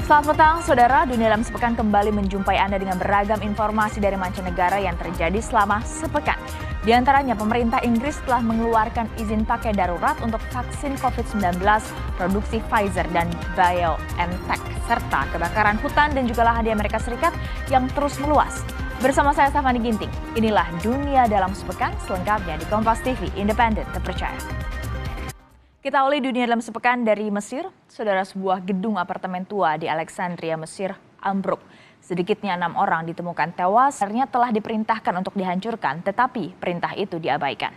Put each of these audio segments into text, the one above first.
Selamat petang, saudara. Dunia dalam sepekan kembali menjumpai Anda dengan beragam informasi dari mancanegara yang terjadi selama sepekan. Di antaranya, pemerintah Inggris telah mengeluarkan izin pakai darurat untuk vaksin COVID-19 produksi Pfizer dan BioNTech, serta kebakaran hutan dan juga lahan di Amerika Serikat yang terus meluas. Bersama saya, Stephanie Ginting, inilah Dunia dalam sepekan selengkapnya di Kompas TV, independen, terpercaya. Kita awali dunia dalam sepekan dari Mesir. Saudara, sebuah gedung apartemen tua di Alexandria, Mesir, ambruk. Sedikitnya 6 orang ditemukan tewas. Akhirnya telah diperintahkan untuk dihancurkan, tetapi perintah itu diabaikan.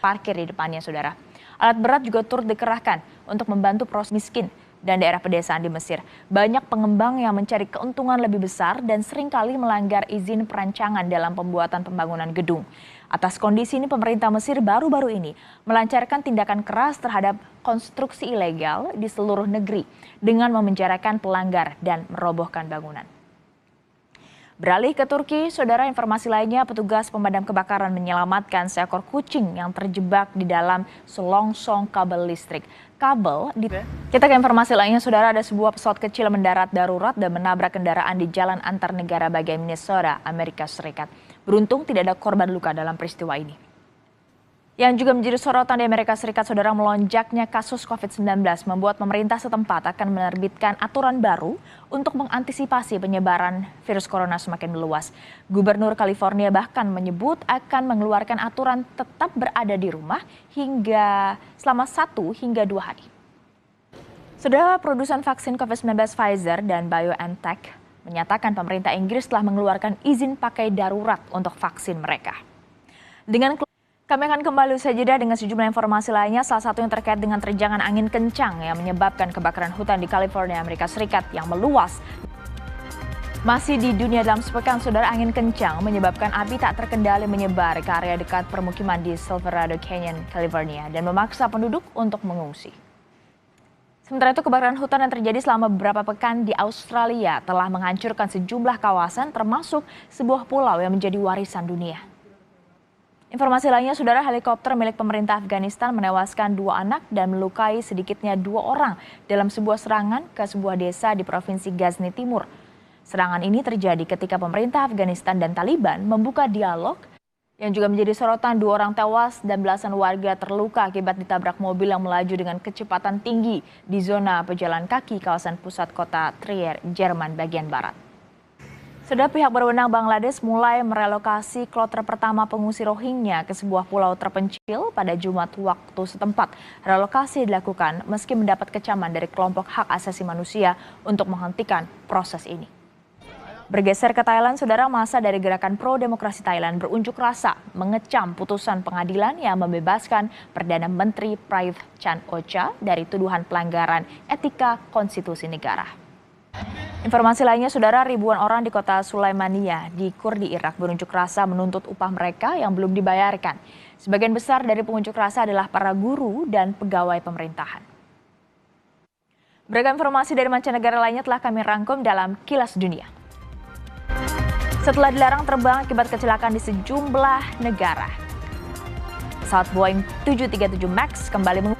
Parkir di depannya, saudara. Alat berat juga turut dikerahkan untuk membantu proses miskin dan daerah pedesaan di Mesir. Banyak pengembang yang mencari keuntungan lebih besar dan seringkali melanggar izin perancangan dalam pembuatan pembangunan gedung. Atas kondisi ini, pemerintah Mesir baru-baru ini melancarkan tindakan keras terhadap konstruksi ilegal di seluruh negeri dengan memenjarakan pelanggar dan merobohkan bangunan. Beralih ke Turki, saudara, informasi lainnya, petugas pemadam kebakaran menyelamatkan seekor kucing yang terjebak di dalam selongsong kabel listrik. Kita ke informasi lainnya, saudara, ada sebuah pesawat kecil mendarat darurat dan menabrak kendaraan di jalan antar negara bagian Minnesota, Amerika Serikat. Beruntung tidak ada korban luka dalam peristiwa ini. Yang juga menjadi sorotan di Amerika Serikat, saudara, melonjaknya kasus COVID-19 membuat pemerintah setempat akan menerbitkan aturan baru untuk mengantisipasi penyebaran virus corona semakin meluas. Gubernur California bahkan menyebut akan mengeluarkan aturan tetap berada di rumah hingga selama 1 hingga 2 hari. Saudara, produsen vaksin COVID-19 Pfizer dan BioNTech menyatakan pemerintah Inggris telah mengeluarkan izin pakai darurat untuk vaksin mereka. Kami akan kembali usai jeda dengan sejumlah informasi lainnya, salah satu yang terkait dengan terjangan angin kencang yang menyebabkan kebakaran hutan di California, Amerika Serikat yang meluas. Masih di dunia dalam sepekan, saudara, angin kencang menyebabkan api tak terkendali menyebar ke area dekat permukiman di Silverado Canyon, California dan memaksa penduduk untuk mengungsi. Sementara itu, kebakaran hutan yang terjadi selama beberapa pekan di Australia telah menghancurkan sejumlah kawasan termasuk sebuah pulau yang menjadi warisan dunia. Informasi lainnya, saudara, helikopter milik pemerintah Afghanistan menewaskan 2 anak dan melukai sedikitnya 2 orang dalam sebuah serangan ke sebuah desa di Provinsi Ghazni Timur. Serangan ini terjadi ketika pemerintah Afghanistan dan Taliban membuka dialog. Yang juga menjadi sorotan, 2 orang tewas dan belasan warga terluka akibat ditabrak mobil yang melaju dengan kecepatan tinggi di zona pejalan kaki kawasan pusat kota Trier, Jerman bagian barat. Sudah pihak berwenang Bangladesh mulai merelokasi kloter pertama pengungsi Rohingya ke sebuah pulau terpencil pada Jumat waktu setempat. Relokasi dilakukan meski mendapat kecaman dari kelompok hak asasi manusia untuk menghentikan proses ini. Bergeser ke Thailand, saudara, massa dari gerakan pro-demokrasi Thailand berunjuk rasa mengecam putusan pengadilan yang membebaskan Perdana Menteri Prayut Chan-o-cha dari tuduhan pelanggaran etika konstitusi negara. Informasi lainnya, saudara, ribuan orang di kota Sulaimania di Kurdi, Irak berunjuk rasa menuntut upah mereka yang belum dibayarkan. Sebagian besar dari pengunjuk rasa adalah para guru dan pegawai pemerintahan. Beragam informasi dari mancanegara lainnya telah kami rangkum dalam Kilas Dunia. Setelah dilarang terbang akibat kecelakaan di sejumlah negara, pesawat Boeing 737 MAX kembali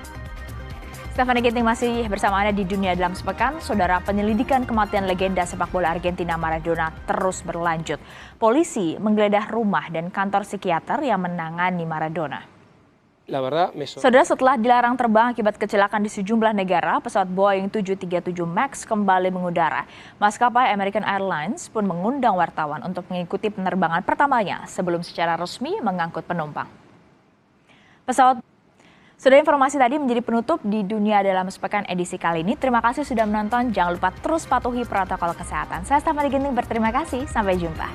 Stephanie Ginting masih bersama Anda di Dunia dalam sepekan. Saudara, penyelidikan kematian legenda sepak bola Argentina Maradona terus berlanjut. Polisi menggeledah rumah dan kantor psikiater yang menangani Maradona. Saudara, setelah dilarang terbang akibat kecelakaan di sejumlah negara, pesawat Boeing 737 MAX kembali mengudara. Maskapai American Airlines pun mengundang wartawan untuk mengikuti penerbangan pertamanya sebelum secara resmi mengangkut penumpang. Sudah, informasi tadi menjadi penutup di Dunia dalam sepekan edisi kali ini. Terima kasih sudah menonton. Jangan lupa terus patuhi protokol kesehatan. Saya Stephanie Ginting berterima kasih. Sampai jumpa.